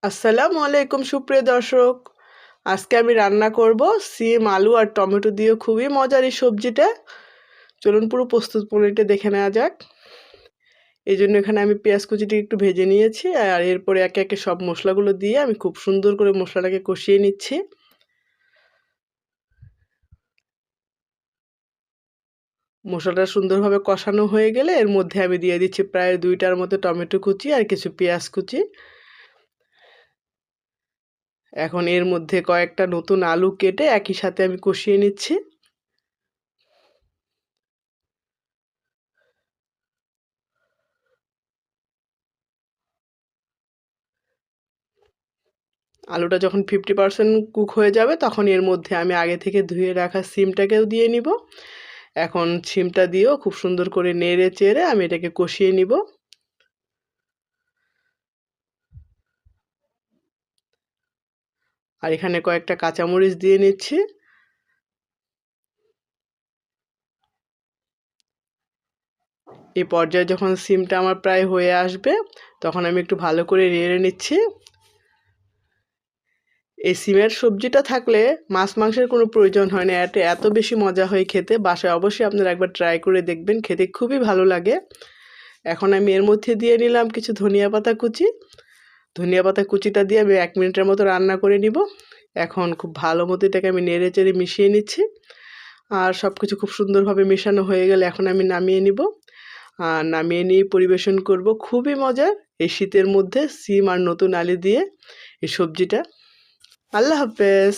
আসসালামু আলাইকুম সুপ্রিয় দর্শক। আজকে আমি রান্না করব সিম আলু আর টমেটো দিয়ে খুবই মজার এই সবজিটা। চলুন পুরো প্রস্তুত প্রণালীটা দেখে নেওয়া যাক। এই জন্য এখানে আমি পেঁয়াজ কুচিটি একটু ভেজে নিয়েছি আর এরপরে একে একে সব মশলাগুলো দিয়ে আমি খুব সুন্দর করে মশলাটাকে কষিয়ে নিচ্ছি। মশলাটা সুন্দরভাবে কষানো হয়ে গেলে এর মধ্যে আমি দিয়ে দিচ্ছি প্রায় 2টার মতো টমেটো কুচি আর কিছু পেঁয়াজ কুচি। এখন এর মধ্যে কয়েকটা নতুন আলু কেটে একই সাথে আমি কষিয়ে নিচ্ছি। আলুটা যখন 50% কুক হয়ে যাবে তখন এর মধ্যে আমি আগে থেকে ধুয়ে রাখা সিমটাকেও দিয়ে নিব। এখন সিমটা দিয়েও খুব সুন্দর করে নেড়ে চেড়ে আমি এটাকে কষিয়ে নিব। আর এখানে কয়েকটা কাঁচামরিচ দিয়ে নিচ্ছি। এই পর্যায়ে যখন সিমটা আমার প্রায় হয়ে আসবে তখন আমি একটু ভালো করে নেড়ে নিচ্ছি। এই সিমের সবজিটা থাকলে মাছ মাংসের কোনো প্রয়োজন হয় না, এটা এত বেশি মজা হয় খেতে। বাসায় অবশ্যই আপনারা একবার ট্রাই করে দেখবেন, খেতে খুবই ভালো লাগে। এখন আমি এর মধ্যে দিয়ে নিলাম কিছু ধনিয়া পাতা কুচি। ধনিয়া পাতা কুচিটা দিয়ে আমি 1 মিনিটের মতো রান্না করে নিব। এখন খুব ভালো মতো এটাকে আমি নেড়ে চেড়ে মিশিয়ে নিচ্ছি। আর সব কিছু খুব সুন্দরভাবে মেশানো হয়ে গেলে এখন আমি নামিয়ে নিব। আর নামিয়ে নিয়ে পরিবেশন করব খুবই মজার এই শীতের মধ্যে সিম আর নতুন আলু দিয়ে এই সবজিটা। আল্লাহ হাফেজ।